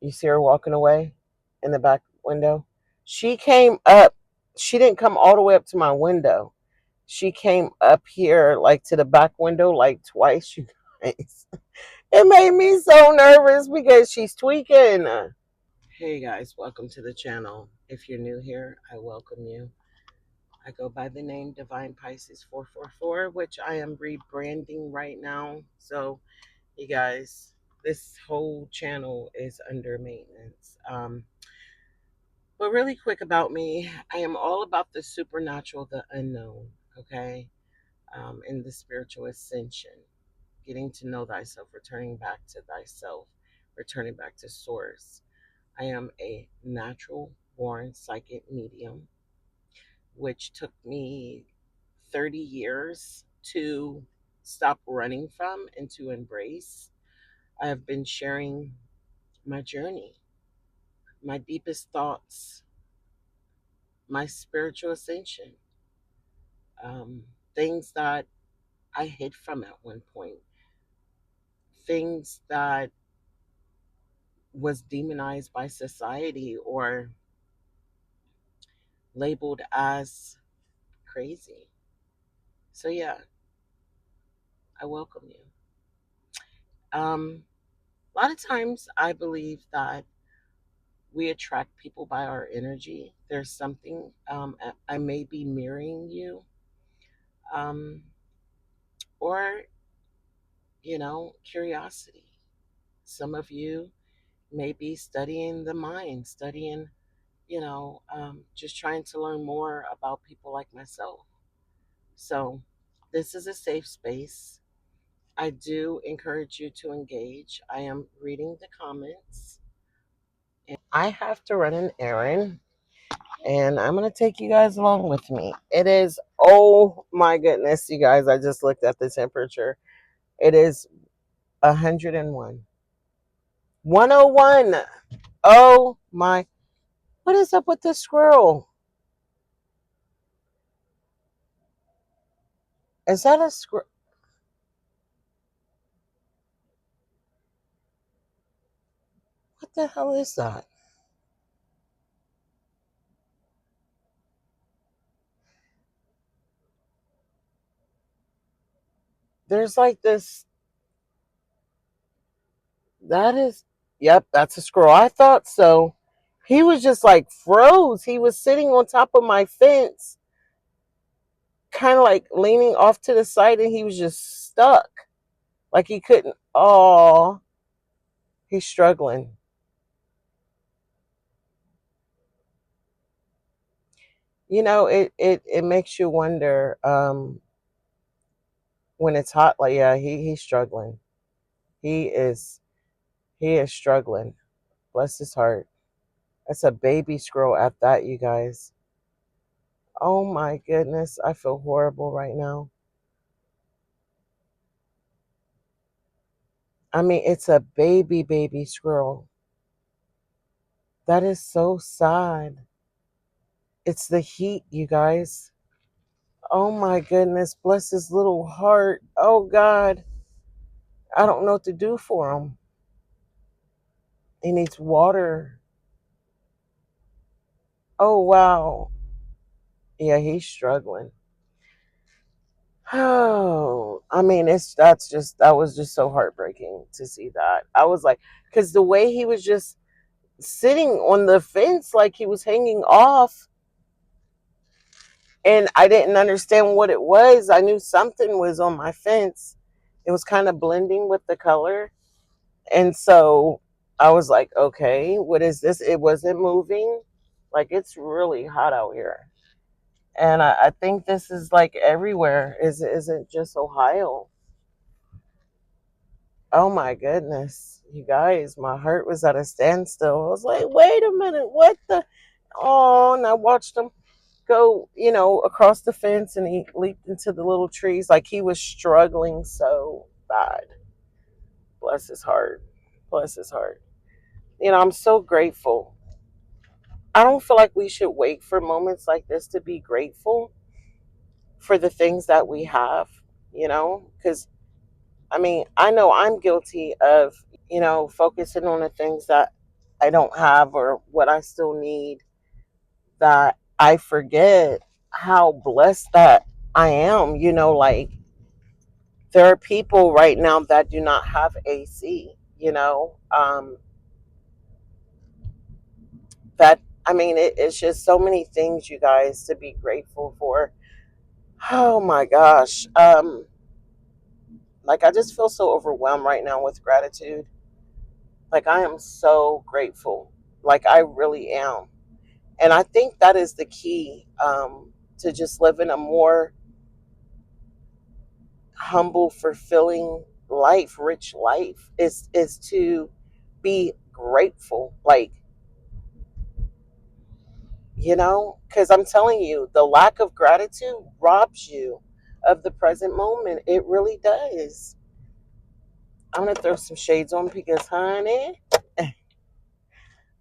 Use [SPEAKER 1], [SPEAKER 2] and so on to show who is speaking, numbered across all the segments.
[SPEAKER 1] You see her walking away in the back window? She came up. She didn't come all the way up to my window. She came up here, like to the back window, like twice, you guys. It made me so nervous because she's tweaking. Hey guys, welcome to the channel. If you're new here, I welcome you. I go by the name Divine Pisces 444, which I am rebranding right now. So, you guys, this whole channel is under maintenance. But really quick about me, I am all about the supernatural, the unknown, okay? And the spiritual ascension, getting to know thyself, returning back to thyself, returning back to source. I am a natural born psychic medium, which took me 30 years to stop running from and to embrace. I have been sharing my journey, my deepest thoughts, my spiritual ascension, things that I hid from at one point, things that was demonized by society or labeled as crazy. So yeah, I welcome you. A lot of times I believe that we attract people by our energy. There's something, I may be mirroring you, um, or, curiosity. Some of you may be studying the mind, studying, just trying to learn more about people like myself. So, this is a safe space. I do encourage you to engage. I am reading the comments. And I have to run an errand, and I'm going to take you guys along with me. It is, oh my goodness, you guys, I just looked at the temperature. It is 101. 101. Oh my. What is up with this squirrel? Is that a squirrel? What the hell is that? There's like this. That is. Yep, that's a squirrel. I thought so. He was just like froze. He was sitting on top of my fence, kind of like leaning off to the side, and he was just stuck. Like he couldn't. Oh, he's struggling. It makes you wonder, when it's hot. Like, yeah, he's struggling. He is he is struggling. Bless his heart. That's a baby squirrel at that, you guys. Oh my goodness, I feel horrible right now. I mean, it's a baby squirrel. That is so sad. It's the heat, you guys. Oh my goodness, bless his little heart. Oh God, I don't know what to do for him. He needs water. Oh wow. Yeah, he's struggling. Oh, I mean, that was just so heartbreaking to see that. I was like, because the way he was just sitting on the fence, like he was hanging off, and I didn't understand what it was. I knew something was on my fence. It was kind of blending with the color, and so I was like, okay, what is this? It wasn't moving. Like, it's really hot out here, and I think this is like everywhere. Isn't just Ohio. Oh my goodness, you guys, my heart was at a standstill. I was like, wait a minute, what the? Oh, and I watched him go, across the fence, and he leaped into the little trees like he was struggling so bad. Bless his heart. Bless his heart. I'm so grateful. I don't feel like we should wait for moments like this to be grateful for the things that we have, because I mean, I know I'm guilty of, focusing on the things that I don't have or what I still need, that I forget how blessed that I am. Like, there are people right now that do not have AC, that, I mean, it's just so many things, you guys, to be grateful for. Oh my gosh. Like, I just feel so overwhelmed right now with gratitude. Like, I am so grateful. Like, I really am. And I think that is the key, to just living a more humble, fulfilling life, rich life, is to be grateful. Like, because I'm telling you, the lack of gratitude robs you of the present moment. It really does. I'm gonna throw some shades on because, honey,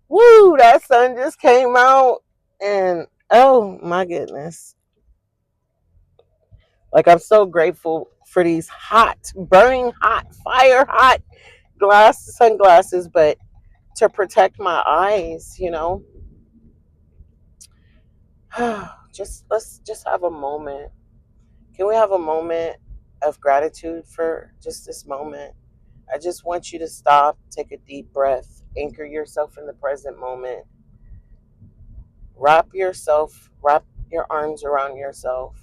[SPEAKER 1] woo, that sun just came out, and oh my goodness, like, I'm so grateful for these hot, burning hot, fire hot sunglasses, but to protect my eyes, just let's just have a moment. Can we have a moment of gratitude for just this moment? I just want you to stop, take a deep breath, anchor yourself in the present moment, wrap your arms around yourself,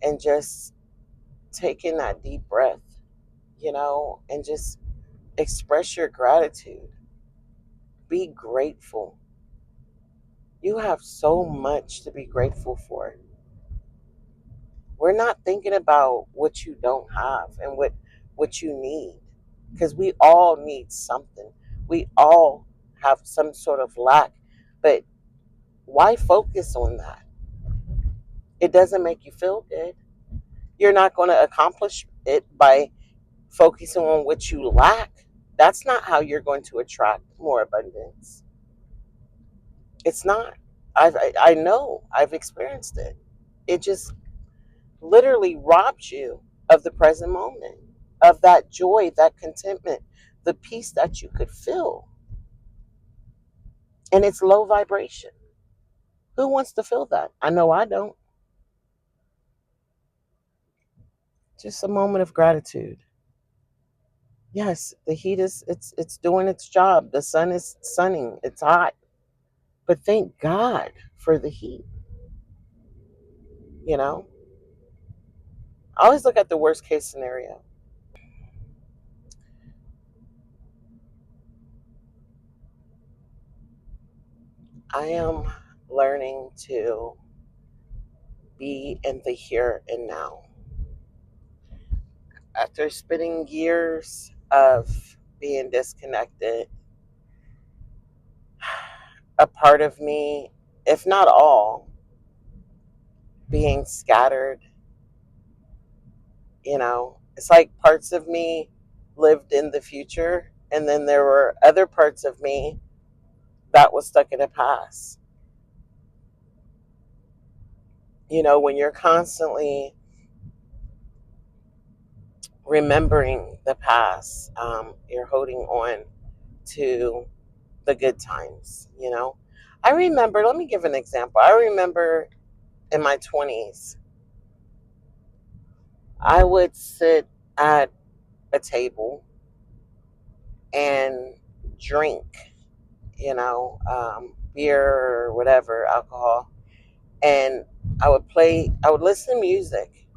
[SPEAKER 1] and just take in that deep breath, and just express your gratitude. Be grateful. You have so much to be grateful for. We're not thinking about what you don't have and what you need, because we all need something. We all have some sort of lack, but why focus on that? It doesn't make you feel good. You're not going to accomplish it by focusing on what you lack. That's not how you're going to attract more abundance. It's not. I know. I've experienced it. It just literally robs you of the present moment, of that joy, that contentment, the peace that you could feel. And it's low vibration. Who wants to feel that? I know I don't. Just a moment of gratitude. Yes, the heat is it's doing its job. The sun is sunning. It's hot. But thank God for the heat, you know? I always look at the worst case scenario. I am learning to be in the here and now. After spending years of being disconnected, a part of me, if not all, being scattered, it's like parts of me lived in the future, and then there were other parts of me that was stuck in the past. When you're constantly remembering the past, you're holding on to the good times. I remember, let me give an example. I remember in my 20s, I would sit at a table and drink, beer or whatever, alcohol, and I would listen to music.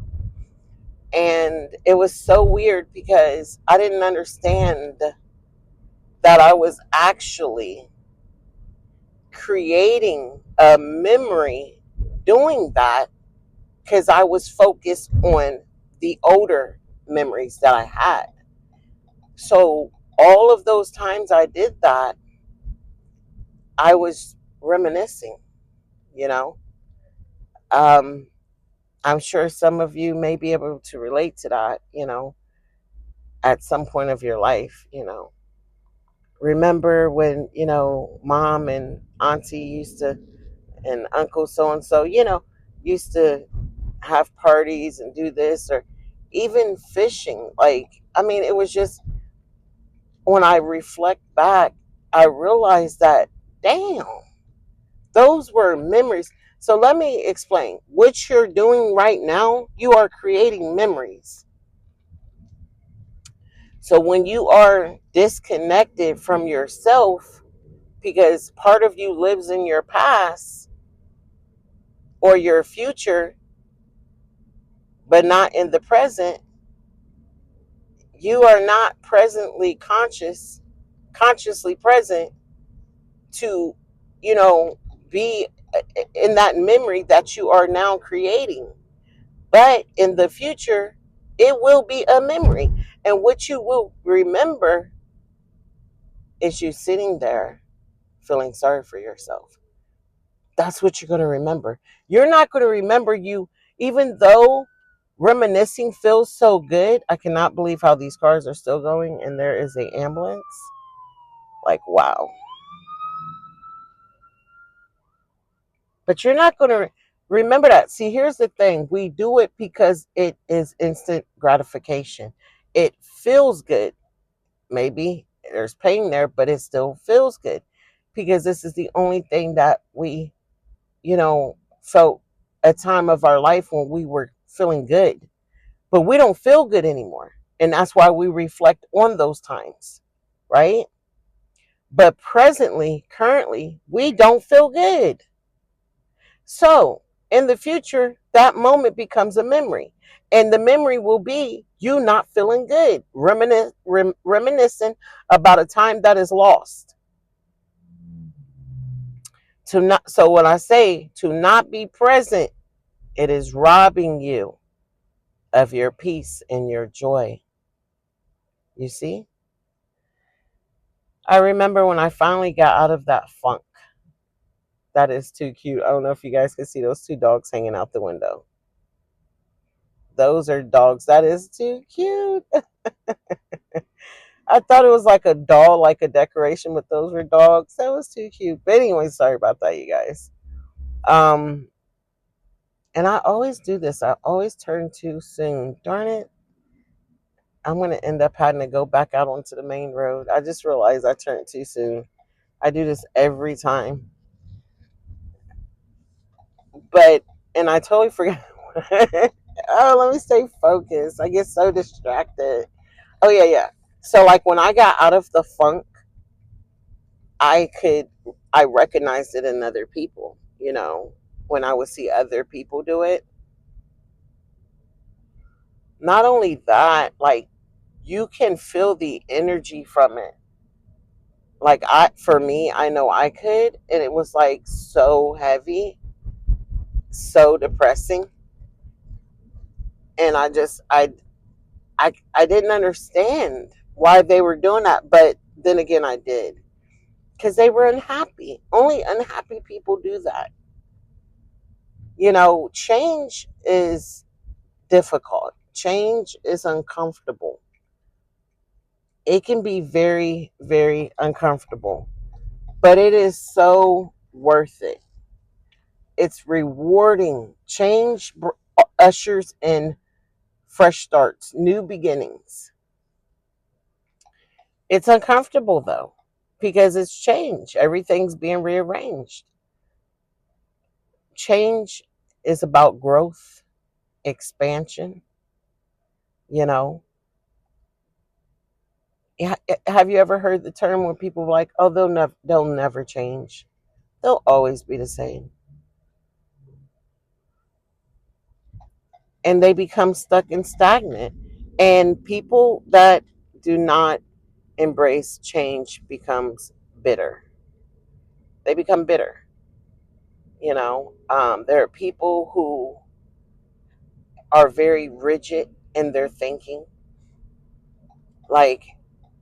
[SPEAKER 1] And it was so weird because I didn't understand that I was actually creating a memory doing that, because I was focused on the older memories that I had. So all of those times I did that, I was reminiscing, you know. Um, I'm sure some of you may be able to relate to that, at some point of your life. Remember when, mom and auntie used to, and uncle so and so, used to have parties and do this, or even fishing. Like, I mean, it was just, when I reflect back, I realized that, damn, those were memories. So let me explain. What you're doing right now, you are creating memories. So when you are disconnected from yourself, because part of you lives in your past or your future, but not in the present, you are not consciously present to, you know, be in that memory that you are now creating. But in the future, it will be a memory. And what you will remember is you sitting there feeling sorry for yourself. That's what you're going to remember. You're not going to remember you, even though reminiscing feels so good. I cannot believe how these cars are still going and there is an ambulance. Like, wow. But you're not going to remember that. See, here's the thing. We do it because it is instant gratification. It feels good. Maybe there's pain there, but it still feels good because this is the only thing that we, felt a time of our life when we were feeling good. But we don't feel good anymore. And that's why we reflect on those times, right? But currently, we don't feel good. So in the future, that moment becomes a memory. And the memory will be you not feeling good, reminiscing about a time that is lost. So when I say to not be present, it is robbing you of your peace and your joy. You see? I remember when I finally got out of that funk. That is too cute. I don't know if you guys can see those two dogs hanging out the window. Those are dogs. That is too cute. I thought it was like a doll, like a decoration, but those were dogs. That was too cute. But anyway, sorry about that, you guys. Um, and I always do this. I always turn too soon. Darn it. I'm gonna end up having to go back out onto the main road. I just realized I turned too soon. I do this every time. But and I totally forgot. Oh, let me stay focused. I get so distracted. Oh yeah. So like when I got out of the funk, I could I recognized it in other people, when I would see other people do it. Not only that, like you can feel the energy from it. Like for me, I know I could, and it was like so heavy, so depressing, and I didn't understand why they were doing that, but then again I did. Because they were unhappy. Only unhappy people do that. Change is difficult. Change is uncomfortable. It can be very, very uncomfortable, but it is so worth it. It's rewarding. Change ushers in fresh starts, new beginnings. It's uncomfortable though, because it's change. Everything's being rearranged. Change is about growth, expansion, you know. Have you ever heard the term where people are like, "Oh, they'll never change. They'll always be the same." And they become stuck and stagnant. And people that do not embrace change becomes bitter. They become bitter. There are people who are very rigid in their thinking. Like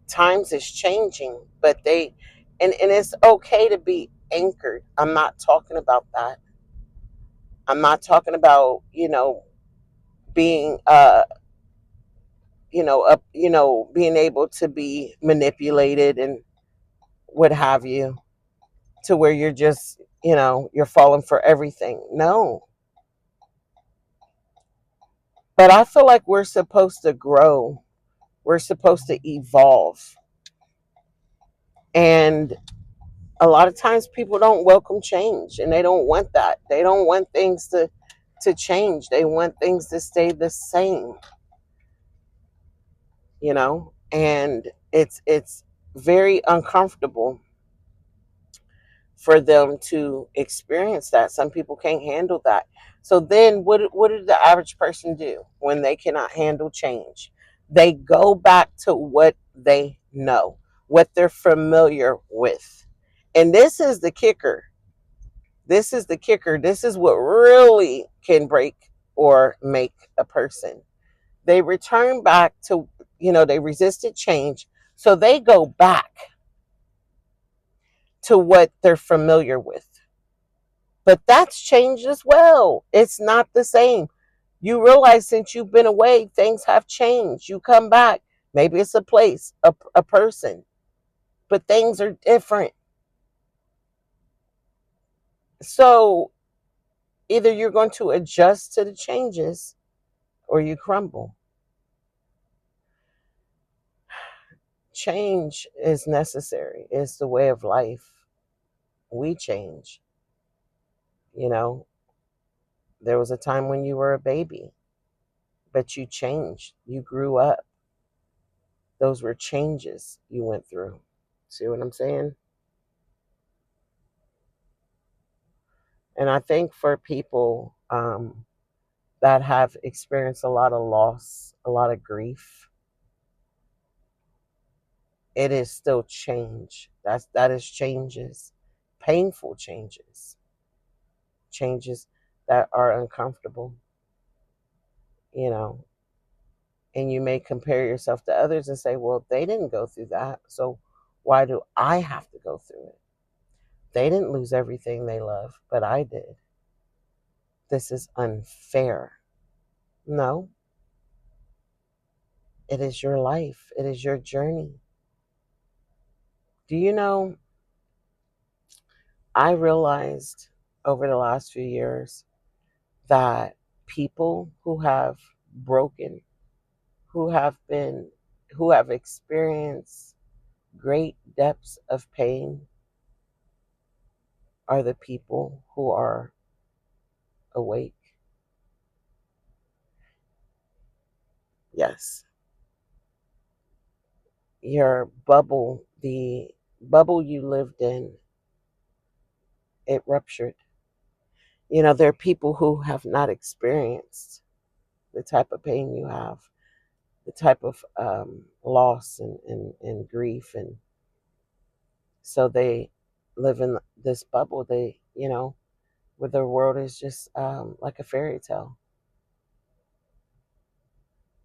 [SPEAKER 1] times is changing, but and it's okay to be anchored. I'm not talking about that. I'm not talking about, being being able to be manipulated and what have you, to where you're just, you're falling for everything. No. But I feel like we're supposed to grow. We're supposed to evolve. And a lot of times people don't welcome change, and they don't want that. They don't want things to change. They want things to stay the same, and it's very uncomfortable for them to experience that. Some people can't handle that. So then what did the average person do when they cannot handle change? They go back to what they know, what they're familiar with. And this is the kicker. This is the kicker. This is what really can break or make a person. They return back to, they resisted change. So they go back to what they're familiar with. But that's changed as well. It's not the same. You realize since you've been away, things have changed. You come back. Maybe it's a place, a person, but things are different. So either you're going to adjust to the changes or you crumble. Change is necessary. It's the way of life. We change. You know, there was a time when you were a baby, but you changed. You grew up. Those were changes you went through. See what I'm saying? And I think for people that have experienced a lot of loss, a lot of grief, it is still change. That is changes, painful changes that are uncomfortable, you know. And you may compare yourself to others and say, well, they didn't go through that, so why do I have to go through it? They didn't lose everything they love, but I did. This is unfair. No, it is your life, it is your journey. Do you know, I realized over the last few years that people who have broken, who have been, who have experienced great depths of pain are the people who are awake. Yes. Your bubble, the bubble you lived in, it ruptured. There are people who have not experienced the type of pain you have, the type of loss and grief. And so they live in this bubble, where the world is just like a fairy tale.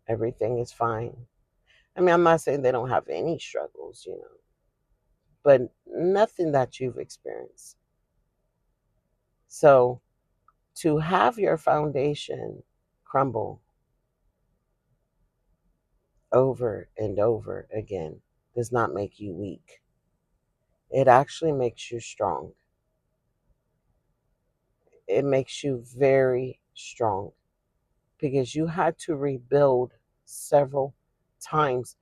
[SPEAKER 1] Everything is fine. I mean, I'm not saying they don't have any struggles, but nothing that you've experienced. So to have your foundation crumble over and over again does not make you weak. It actually makes you strong. It makes you very strong because you had to rebuild several times.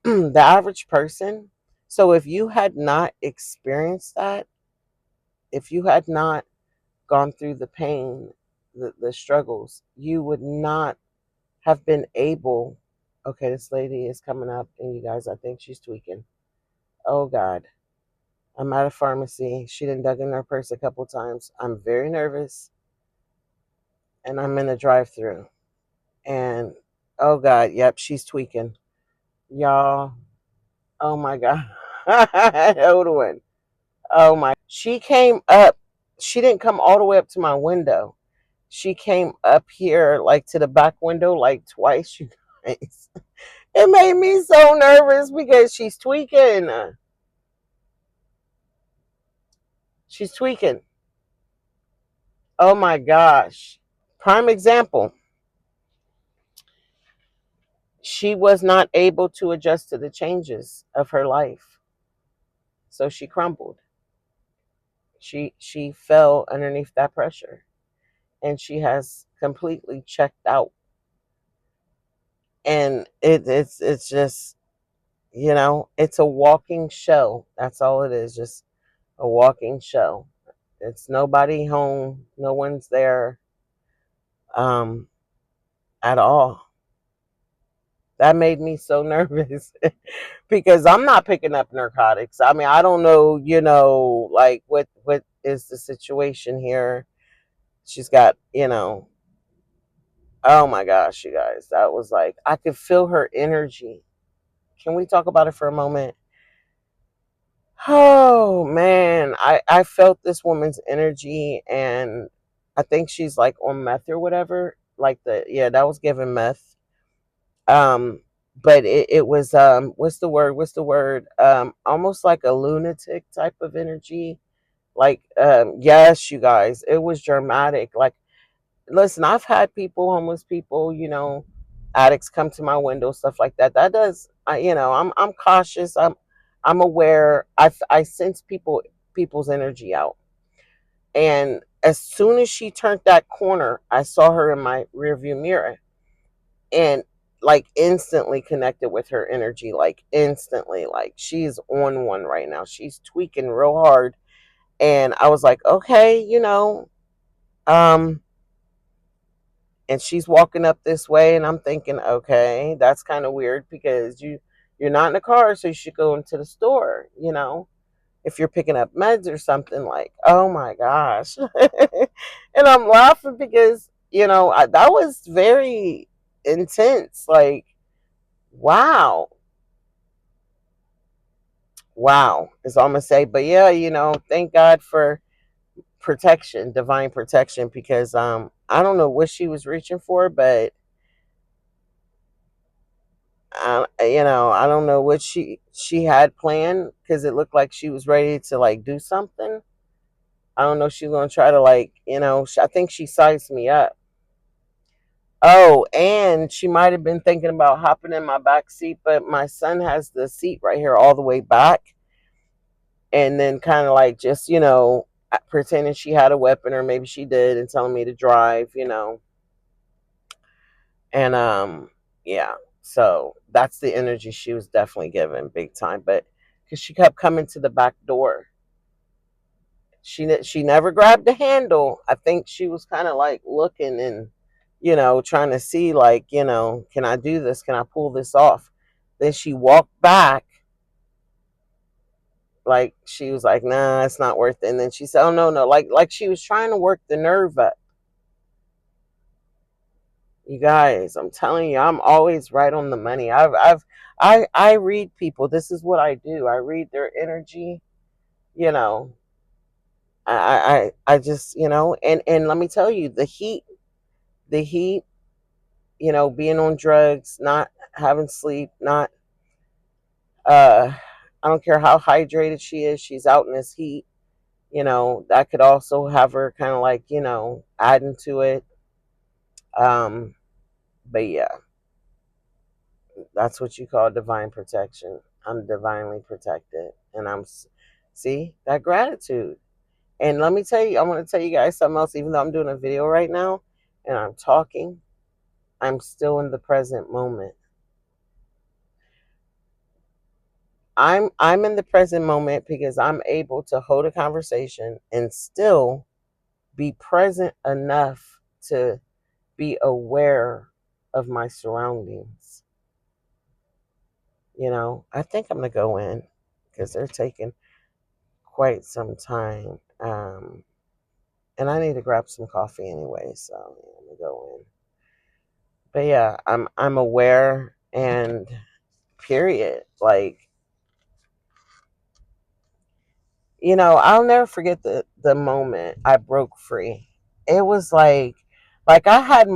[SPEAKER 1] The average person, so if you had not experienced that, if you had not gone through the pain, the struggles, you would not have been able. Okay, this lady is coming up, and you guys, I think she's tweaking. Oh God, I'm at a pharmacy. She done dug in her purse a couple times. I'm very nervous, and I'm in a drive-through. And oh God, yep, she's tweaking, y'all. Oh my God, hold on. Oh my, she came up. She didn't come all the way up to my window. She came up here, like to the back window, like twice. You guys, it made me so nervous because she's tweaking. She's tweaking. Oh my gosh. Prime example. She was not able to adjust to the changes of her life. So she crumbled. She fell underneath that pressure, and she has completely checked out. And it's just, It's a walking show. That's all it is, just a walking show. It's nobody home, no one's there, um, at all. That made me so nervous because I'm not picking up narcotics. I mean, I don't know, like what is the situation here. She's got, oh my gosh, you guys, that was like I could feel her energy. Can we talk about it for a moment? Oh man, I felt this woman's energy, and I think she's like on meth or whatever. Like yeah, that was given meth. Um, but it was what's the word? What's the word? Almost like a lunatic type of energy. Like yes, you guys, it was dramatic. Like listen, I've had people, homeless people, addicts come to my window, stuff like that. That does, I'm cautious. I'm aware. I sense people's energy out. And as soon as she turned that corner, I saw her in my rearview mirror, and like instantly connected with her energy, like instantly, like she's on one right now. She's tweaking real hard, and I was like, okay, um and she's walking up this way, and I'm thinking, okay, that's kind of weird because you're not in the car, so you should go into the store, if you're picking up meds or something. Like, oh my gosh. And I'm laughing because that was very intense. Like, wow. Wow is all I'm gonna say. But yeah, thank God for protection, divine protection, because I don't know what she was reaching for, but I don't know what she had planned, because it looked like she was ready to like do something. I don't know if she's gonna try to like, I think she sized me up. Oh, and she might have been thinking about hopping in my back seat, but my son has the seat right here all the way back, and then kind of like just pretending she had a weapon, or maybe she did, and telling me to drive, and yeah, so that's the energy she was definitely giving big time. But because she kept coming to the back door, she never grabbed the handle. I think she was kind of like looking, and trying to see, like, can I do this, can I pull this off. Then she walked back, like she was like, nah, it's not worth it. And then she said, oh no, no, like she was trying to work the nerve up. You guys, I'm telling you, I'm always right on the money. I read people. This is what I do. I read their energy. You know, I just, and let me tell you, the heat, being on drugs, not having sleep, not, I don't care how hydrated she is, she's out in this heat. That could also have her kind of like, adding to it. Um, but yeah, that's what you call divine protection. I'm divinely protected, and see that gratitude. And let me tell you, I want to tell you guys something else. Even though I'm doing a video right now and I'm talking, I'm still in the present moment. I'm in the present moment because I'm able to hold a conversation and still be present enough to be aware of my surroundings. I think I'm gonna go in because they're taking quite some time. And I need to grab some coffee anyway, so yeah, I'm gonna go in. But yeah, I'm aware, and period. Like, I'll never forget the moment I broke free. It was like I had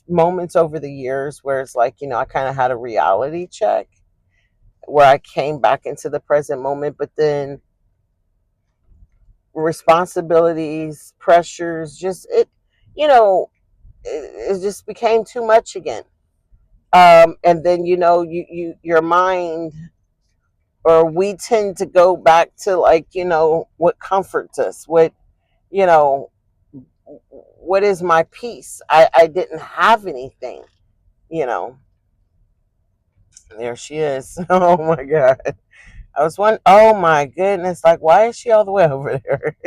[SPEAKER 1] moments over the years where it's like, I kind of had a reality check where I came back into the present moment, but then responsibilities, pressures, just it just became too much again. And then your mind, or we tend to go back to, like, what comforts us, you know what is my peace. I didn't have anything, you know There she is. Oh my God. I was one. Oh my goodness. Like, why is she all the way over there?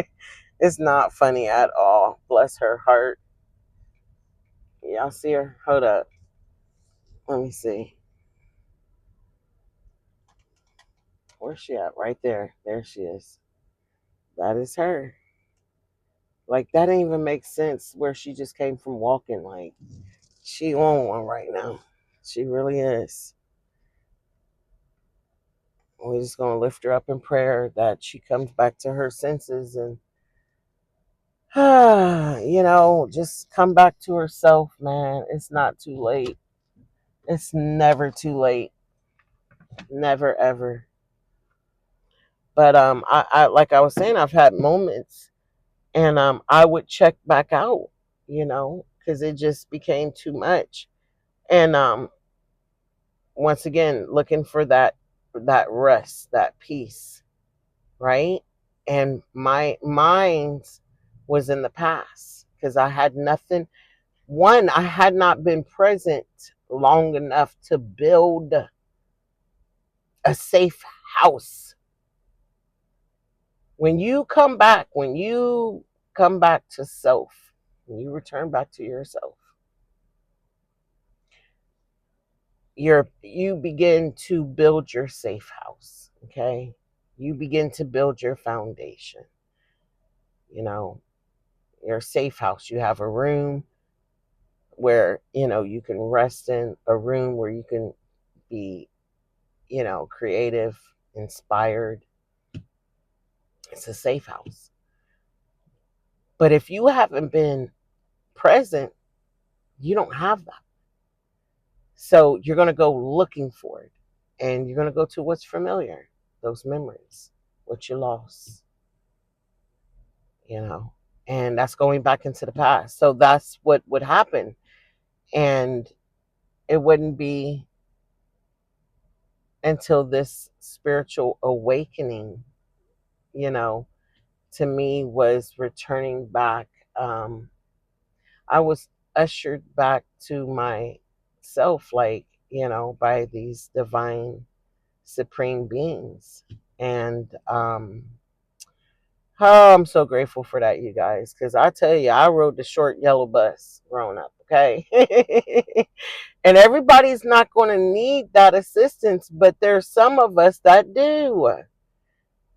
[SPEAKER 1] It's not funny at all. Bless her heart. Y'all see her? Hold up. Let me see. Where's she at? Right there. There she is. That is her. Like, that didn't even make sense where she just came from walking. Like, she on one right now. She really is. We're just going to lift her up in prayer that she comes back to her senses and, just come back to herself, man. It's not too late. It's never too late. Never, ever. But I like I was saying, I've had moments, and I would check back out, because it just became too much. And once again, looking for that rest, that peace, right? And my mind was in the past because I had nothing. One, I had not been present long enough to build a safe house. When you come back to self, when you return back to yourself, you begin to build your safe house. Okay, you begin to build your foundation. You know, your safe house. You have a room where you can rest in, a room where you can be creative, inspired. It's a safe house. But if you haven't been present, you don't have that. So you're going to go looking for it, and you're going to go to what's familiar, those memories, what you lost, you know and that's going back into the past. So that's what would happen. And it wouldn't be until this spiritual awakening, you know, to me, was returning back. I was ushered back to myself, like, by these divine supreme beings. And oh, I'm so grateful for that, you guys, because I tell you, I rode the short yellow bus growing up, okay? And everybody's not going to need that assistance, but there's some of us that do.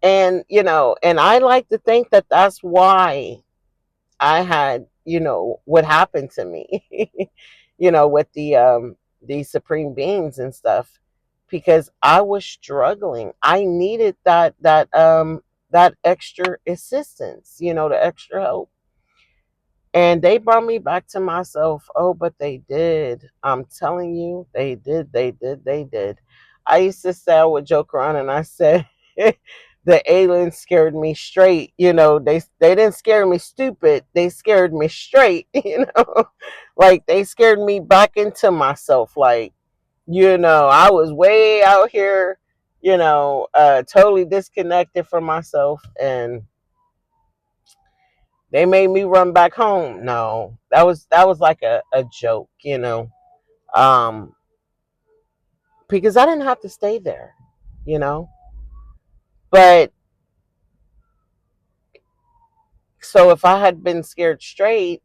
[SPEAKER 1] And, and I like to think that that's why I had, what happened to me, with the supreme beings and stuff, because I was struggling. I needed that extra assistance, the extra help. And they brought me back to myself. Oh, but they did. I'm telling you, they did, they did, they did. I used to say, I would joke around and I said, the aliens scared me straight. They didn't scare me stupid. They scared me straight, like they scared me back into myself. Like, I was way out here, totally disconnected from myself, and they made me run back home. No, that was like a joke, um, because I didn't have to stay there, you know. But so if I had been scared straight,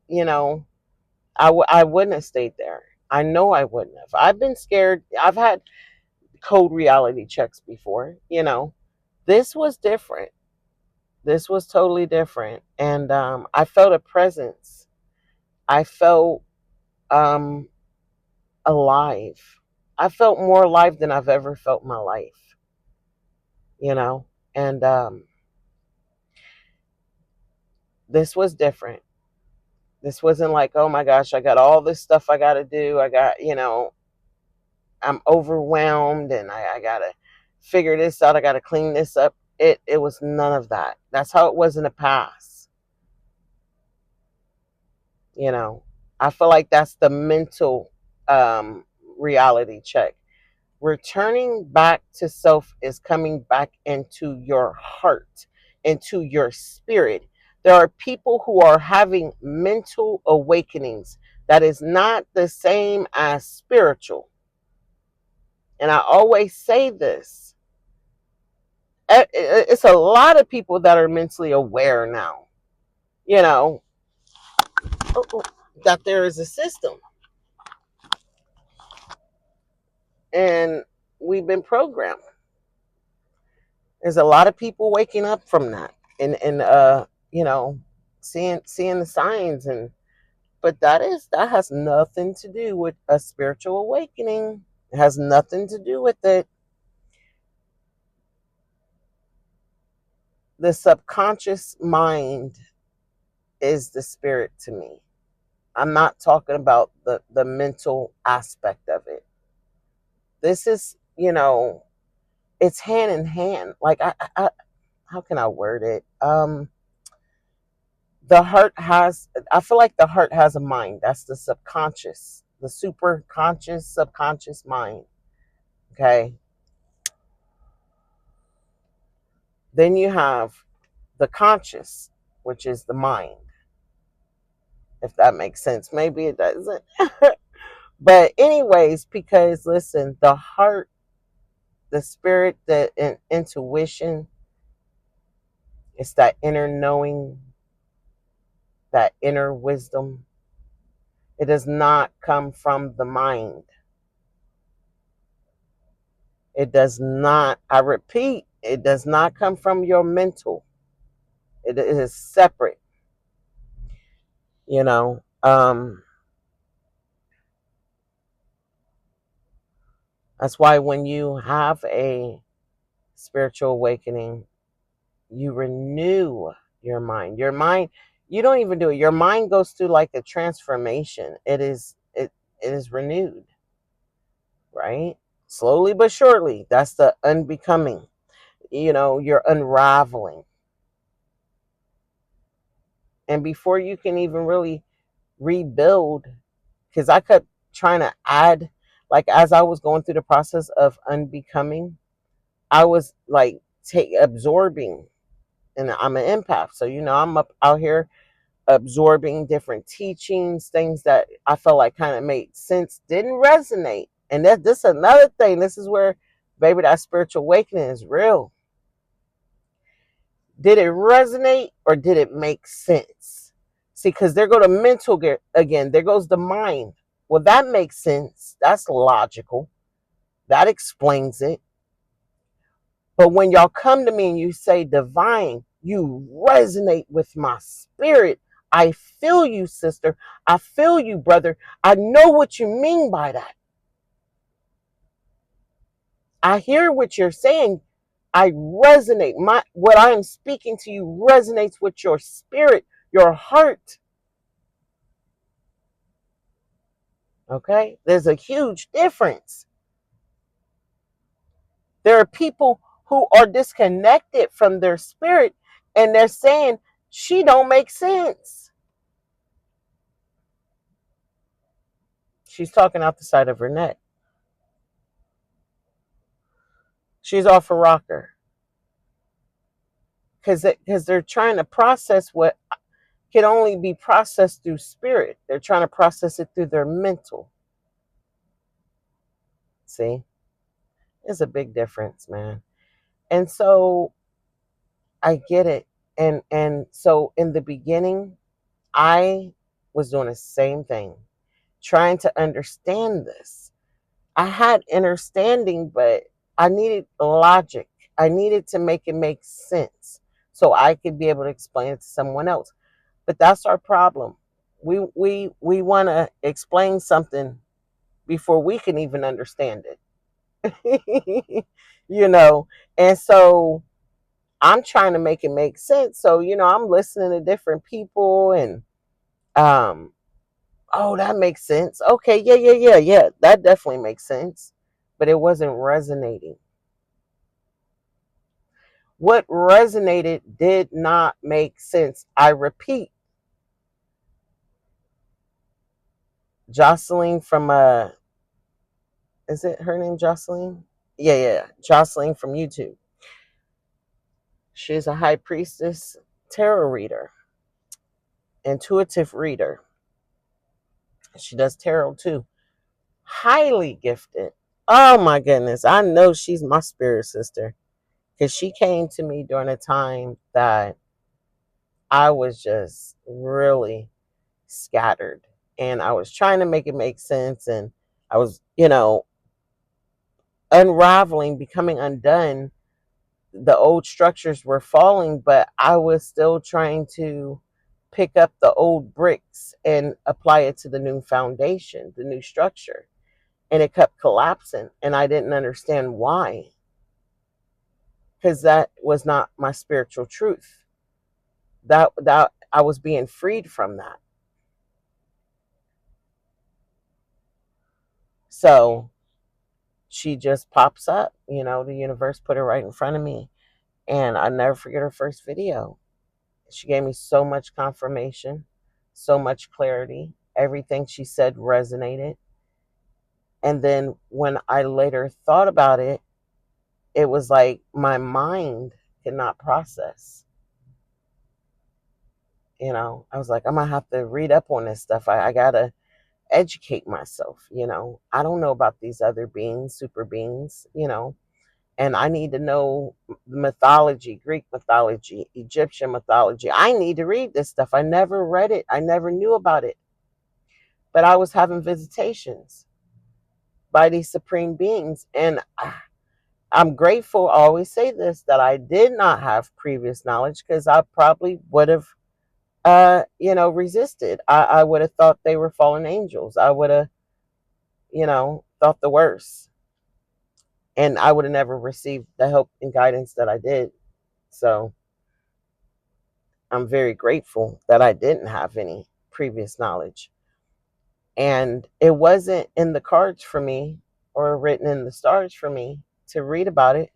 [SPEAKER 1] I wouldn't have stayed there. I know I wouldn't have. I've been scared. I've had cold reality checks before. This was different. This was totally different, and I felt a presence. I felt um, alive. I felt more alive than I've ever felt in my life, you know? And this was different. This wasn't like, oh my gosh, I got all this stuff I got to do. I got, I'm overwhelmed and I got to figure this out. I got to clean this up. It was none of that. That's how it was in the past, you know? I feel like that's the mental reality check. Returning back to self is coming back into your heart, into your spirit. There are people who are having mental awakenings that is not the same as spiritual. And I always say this, it's a lot of people that are mentally aware now, you know, that there is a system, and we've been programmed. There's a lot of people waking up from that, and you know, seeing the signs, and but that has nothing to do with a spiritual awakening. It has nothing to do with it. The subconscious mind is the spirit to me. I'm not talking about the mental aspect of it. This is, it's hand in hand. Like how can I word it? The heart has, I feel like the heart has a mind. That's the subconscious, the super conscious, subconscious mind. Okay. Then you have the conscious, which is the mind, if that makes sense. Maybe it doesn't. But, anyways, because listen, the heart, the spirit, the intuition, it's that inner knowing, that inner wisdom. It does not come from the mind. It does not, I repeat, it does not come from your mental. It is separate, you know. That's why when you have a spiritual awakening, you renew your mind. Your mind, you don't even do it. Your mind goes through like a transformation. It is renewed, right? Slowly but surely. That's the unbecoming. You're unraveling. And before you can even really rebuild, because I kept trying to add, like as I was going through the process of unbecoming, I was like absorbing, and I'm an empath. So, I'm up out here absorbing different teachings, things that I felt like kind of made sense, didn't resonate. And this is another thing. This is where, baby, that spiritual awakening is real. Did it resonate or did it make sense? See, because there go the mental again. There goes the mind. Well, that makes sense. That's logical. That explains it. But when y'all come to me and you say divine, you resonate with my spirit. I feel you, sister. I feel you, brother. I know what you mean by that. I hear what you're saying. I resonate. What I am speaking to you resonates with your spirit, your heart. Okay? There's a huge difference. There are people who are disconnected from their spirit and they're saying she don't make sense. She's talking out the side of her neck. She's off a rocker. Because they're trying to process what can only be processed through spirit. They're trying to process it through their mental. See? It's a big difference, man. And so I get it. And so in the beginning, I was doing the same thing, trying to understand this. I had understanding, but I needed logic. I needed to make it make sense so I could be able to explain it to someone else. But that's our problem. We want to explain something before we can even understand it. you know, and so I'm trying to make it make sense. So, I'm listening to different people and um oh, that makes sense. Okay, yeah. That definitely makes sense. But it wasn't resonating. What resonated did not make sense. I repeat, Jocelyn from is it her name Jocelyn? Yeah. Jocelyn from YouTube. She's a high priestess tarot reader, intuitive reader. She does tarot too. Highly gifted. Oh my goodness. I know she's my spirit sister because she came to me during a time that I was just really scattered and I was trying to make it make sense. And I was, unraveling, becoming undone. The old structures were falling, but I was still trying to pick up the old bricks and apply it to the new foundation, the new structure. And it kept collapsing, and I didn't understand why, because that was not my spiritual truth. That I was being freed from that. So she just pops up, the universe put her right in front of me. And I never forget her first video. She gave me so much confirmation, so much clarity. Everything she said resonated. And then when I later thought about it, it was like my mind could not process. I was like, I'm going to have to read up on this stuff. I got to educate myself. I don't know about these other beings, super beings, and I need to know mythology, Greek mythology, Egyptian mythology. I need to read this stuff. I never read it, I never knew about it. But I was having visitations by these supreme beings. And I'm grateful, I always say this, that I did not have previous knowledge because I probably would have, resisted. I would have thought they were fallen angels. I would have, thought the worst. And I would have never received the help and guidance that I did. So I'm very grateful that I didn't have any previous knowledge. And it wasn't in the cards for me or written in the stars for me to read about it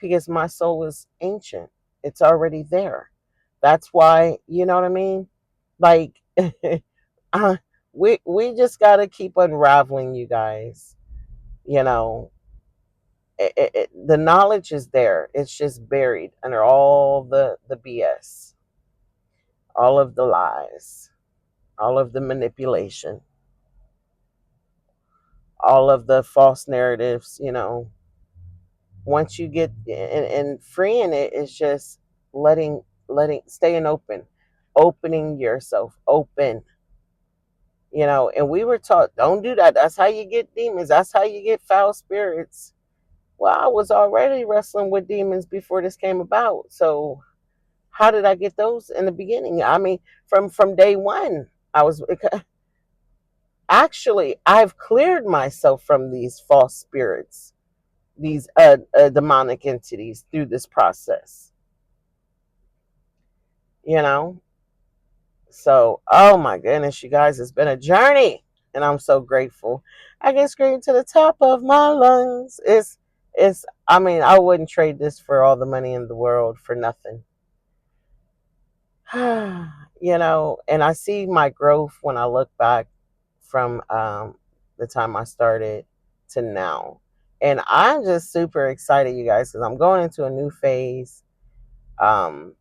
[SPEAKER 1] because my soul is ancient. It's already there. That's why, you know what I mean? Like, uh, we just got to keep unraveling, you guys. You know, the knowledge is there. It's just buried under all the BS, all of the lies, all of the manipulation, all of the false narratives. Once you get and freeing it is just staying open, opening yourself open. And we were taught, don't do that. That's how you get demons. That's how you get foul spirits. Well, I was already wrestling with demons before this came about. So how did I get those in the beginning? I mean, from day one, I was actually, I've cleared myself from these false spirits, these demonic entities through this process. You know, so oh my goodness, you guys, it's been a journey, and I'm so grateful. I can scream to the top of my lungs. It's. I mean, I wouldn't trade this for all the money in the world for nothing. And I see my growth when I look back from the time I started to now. And I'm just super excited, you guys, because I'm going into a new phase. I'm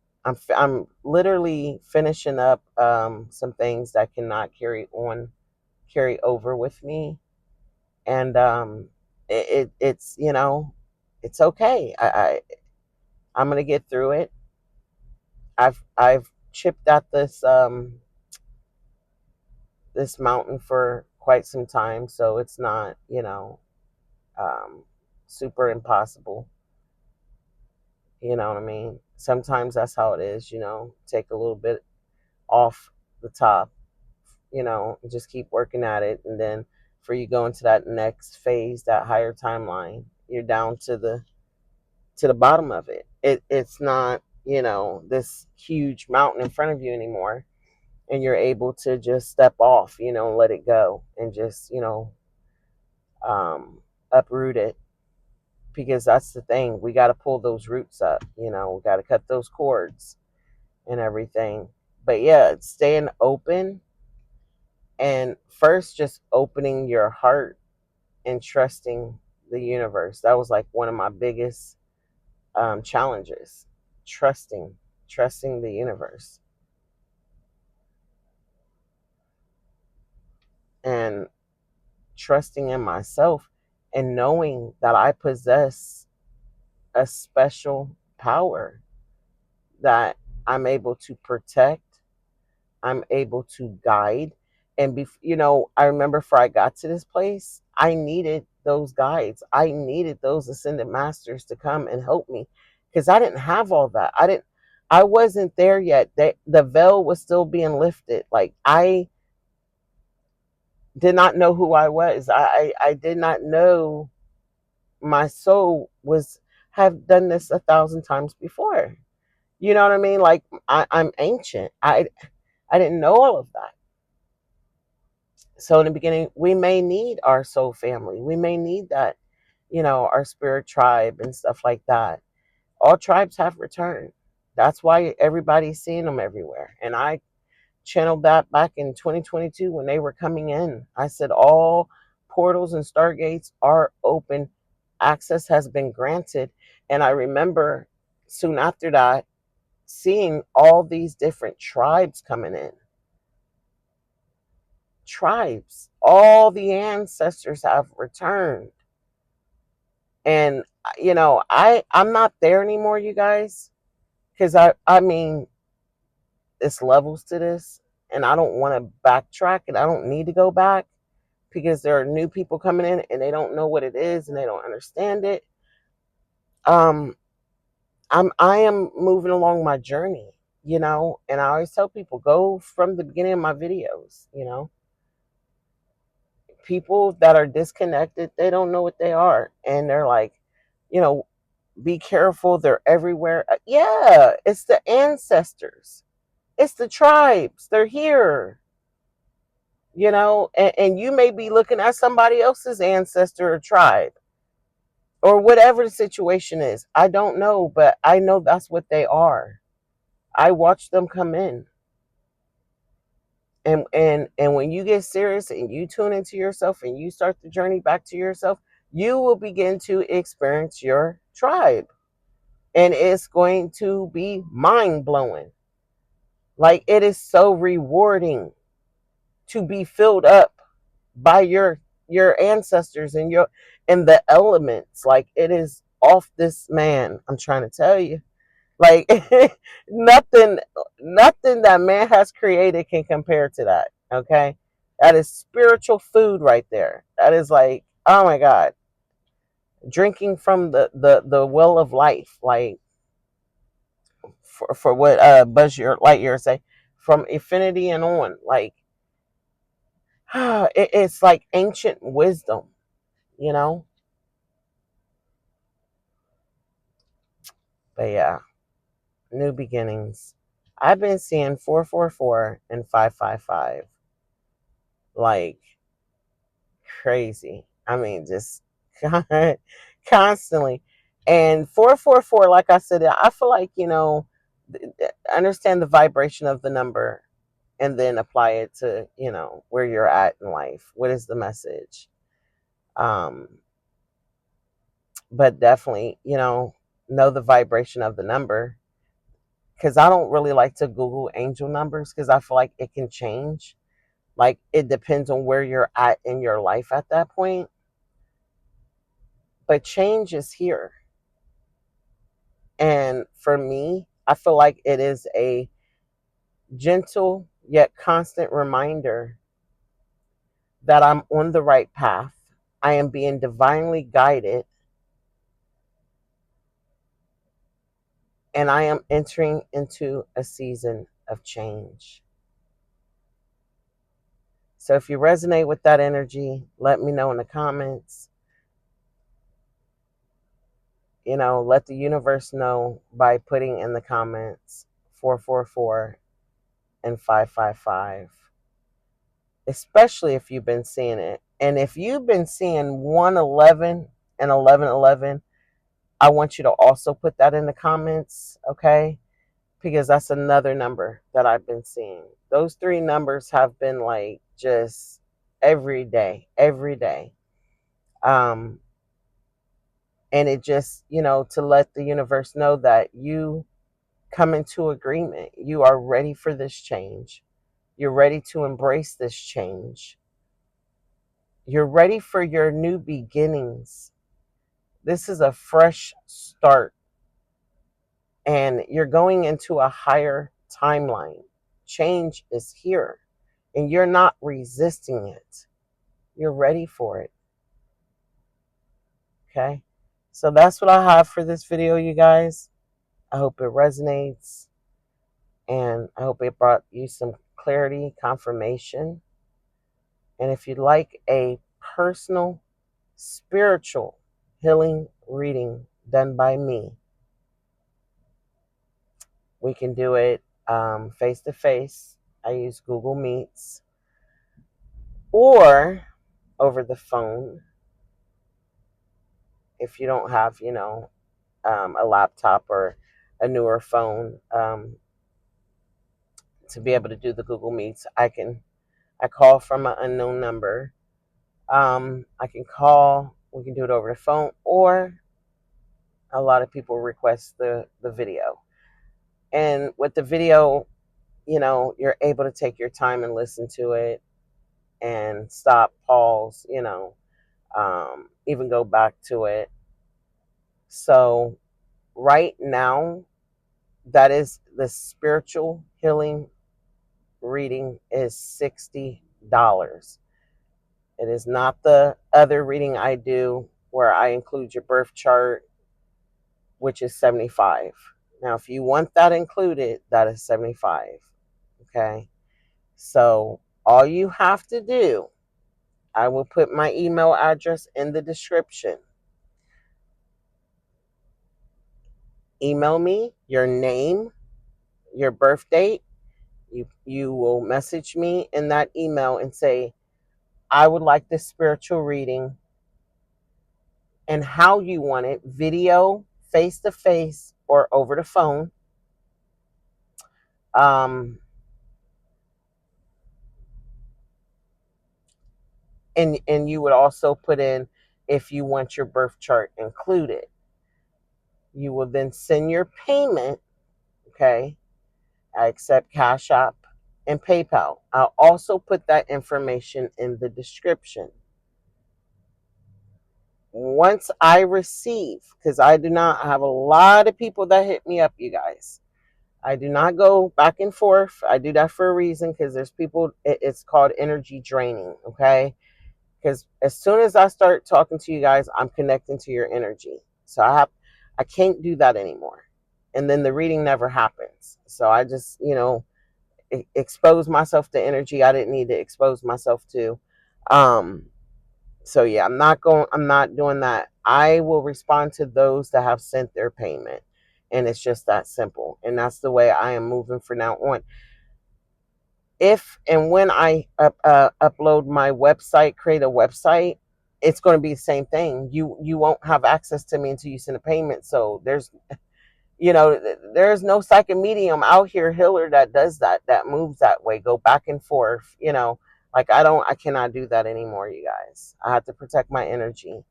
[SPEAKER 1] literally finishing up some things that cannot carry over with me, and it's it's okay. I'm gonna get through it. I've chipped at this mountain for quite some time, so it's not um, super impossible. You know what I mean? Sometimes that's how it is. Take a little bit off the top. Just keep working at it, and then for you go into that next phase, that higher timeline, you're down to the bottom of it. It's not this huge mountain in front of you anymore, and you're able to just step off, and let it go, and just uproot it, because that's the thing. We got to pull those roots up. We got to cut those cords and everything. But yeah, it's staying open, and first just opening your heart and trusting the universe. That was like one of my biggest challenges. Trusting the universe, and trusting in myself, and knowing that I possess a special power that I'm able to protect, I'm able to guide. And, I remember before I got to this place, I needed those guides. I needed those ascended masters to come and help me because I didn't have all that. I wasn't there yet. The veil was still being lifted. Like, I did not know who I was. I did not know my soul was have done this 1,000 times before. You know what I mean? Like, I'm ancient. I didn't know all of that. So in the beginning, we may need our soul family. We may need that, our spirit tribe and stuff like that. All tribes have returned. That's why everybody's seeing them everywhere. And I channeled that back in 2022 when they were coming in. I said all portals and stargates are open. Access has been granted. And I remember soon after that seeing all these different tribes coming in. Tribes, all the ancestors have returned. And I'm not there anymore, you guys, because I mean, it's levels to this, and I don't want to backtrack, and I don't need to go back because there are new people coming in and they don't know what it is and they don't understand it. um I am moving along my journey, and I always tell people, go from the beginning of my videos. People that are disconnected, they don't know what they are, and they're like, you know be careful, they're everywhere. Yeah, it's the ancestors, it's the tribes, they're here. And you may be looking at somebody else's ancestor or tribe or whatever the situation is. I don't know, but I know that's what they are. I watch them come in. And when you get serious and you tune into yourself and you start the journey back to yourself, you will begin to experience your tribe. And it's going to be mind blowing. Like, it is so rewarding to be filled up by your ancestors and the elements. Like, it is off this man. I'm trying to tell you. Like, nothing nothing that man has created can compare to that. Okay? That is spiritual food right there. That is like, oh my God. Drinking from the well of life. Like, for what Buzz Lightyear say, from infinity and on. Like, it's like ancient wisdom, you know? But yeah, new beginnings. I've been seeing 444 and 555 like crazy. I mean, just constantly. And 444, like I said, I feel like, understand the vibration of the number and then apply it to, where you're at in life. What is the message? Um, but definitely, know the vibration of the number, because I don't really like to Google angel numbers because I feel like it can change. Like, it depends on where you're at in your life at that point. But change is here. And for me, I feel like it is a gentle yet constant reminder that I'm on the right path. I am being divinely guided, and I am entering into a season of change. So if you resonate with that energy, let me know in the comments. Let the universe know by putting in the comments 444 and 555. Especially if you've been seeing it. And if you've been seeing 111 and 1111, I want you to also put that in the comments, okay? Because that's another number that I've been seeing. Those three numbers have been like just every day, every day. And it just, to let the universe know that you come into agreement. You are ready for this change. You're ready to embrace this change. You're ready for your new beginnings. This is a fresh start, and you're going into a higher timeline. Change is here, and you're not resisting it. You're ready for it. Okay? So that's what I have for this video, you guys. I hope it resonates, and I hope it brought you some clarity, confirmation. And if you'd like a personal, spiritual healing reading done by me, we can do it face to face. I use Google Meets, or over the phone if you don't have, a laptop or a newer phone to be able to do the Google Meets. I call from an unknown number. I can call. We can do it over the phone, or a lot of people request the video. And with the video, you're able to take your time and listen to it and stop, pause, even go back to it. So right now, that is the spiritual healing reading is $60. It is not the other reading I do where I include your birth chart, which is 75. Now, if you want that included, that is 75. Okay. So all you have to do, I will put my email address in the description. Email me your name, your birth date. You will message me in that email and say, I would like this spiritual reading and how you want it, video, face to face, or over the phone. And you would also put in if you want your birth chart included. You will then send your payment. Okay. I accept Cash App and PayPal. I'll also put that information in the description. Once I receive, because I do not have a lot of people that hit me up, you guys. I do not go back and forth. I do that for a reason, because there's people, it's called energy draining, okay? Because as soon as I start talking to you guys, I'm connecting to your energy. So I can't do that anymore. And then the reading never happens. So I just, expose myself to energy I didn't need to expose myself to. So yeah, I'm not doing that. I will respond to those that have sent their payment. And it's just that simple. And that's the way I am moving from now on. If and when I upload my website, create a website, it's going to be the same thing. You won't have access to me until you send a payment. So there's no psychic medium out here, healer, that does that moves that way, go back and forth. Like I cannot do that anymore, you guys. I have to protect my energy.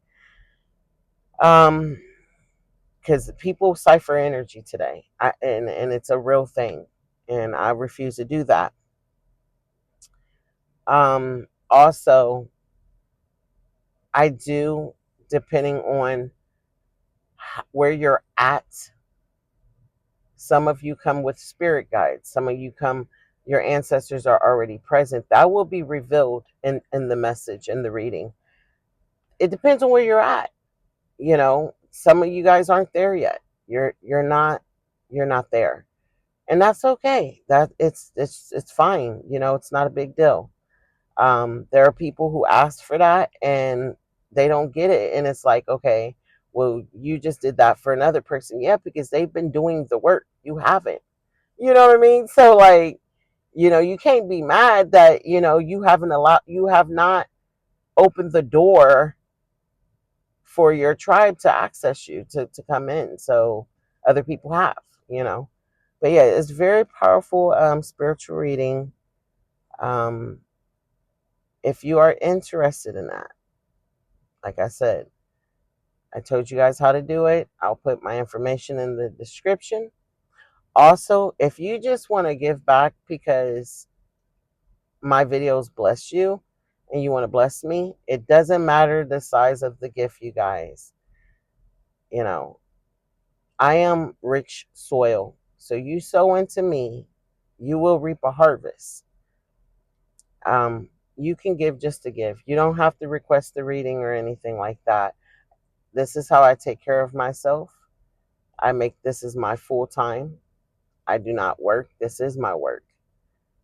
[SPEAKER 1] Because people cipher energy today, and it's a real thing, and I refuse to do that. Also, I do, depending on where you're at. Some of you come with spirit guides. Some of you come, your ancestors are already present. That will be revealed in the message, in the reading. It depends on where you're at. Some of you guys aren't there yet. You're not there. And that's okay. That it's fine. It's not a big deal. There are people who ask for that and they don't get it. And it's like, okay, well, you just did that for another person. Yeah, because they've been doing the work. You haven't. You know what I mean? So like, you can't be mad that, you have not opened the door for your tribe to access you, to come in. So other people have. But yeah, it's very powerful spiritual reading. If you are interested in that, like I said, I told you guys how to do it. I'll put my information in the description. Also, if you just want to give back because my videos bless you and you want to bless me, it doesn't matter the size of the gift, you guys. You know, I am rich soil. So you sow into me, you will reap a harvest. You can give just to give. You don't have to request the reading or anything like that. This is how I take care of myself. I make this is my full time. I do not work. This is my work.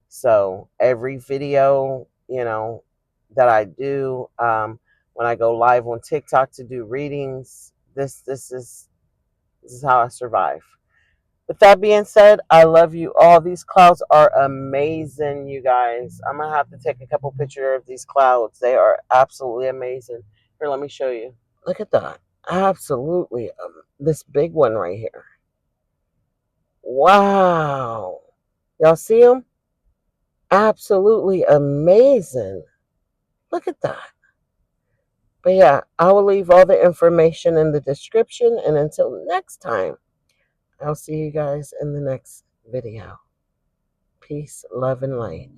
[SPEAKER 1] So every video, that I do, when I go live on TikTok to do readings, this is how I survive. With that being said, I love you all. These clouds are amazing, you guys. I'm gonna have to take a couple pictures of these clouds. They are absolutely amazing. Here, let me show you. Look at that. Absolutely. This big one right here. Wow. Y'all see them? Absolutely amazing. Look at that. But yeah, I will leave all the information in the description. And until next time, I'll see you guys in the next video. Peace, love, and light.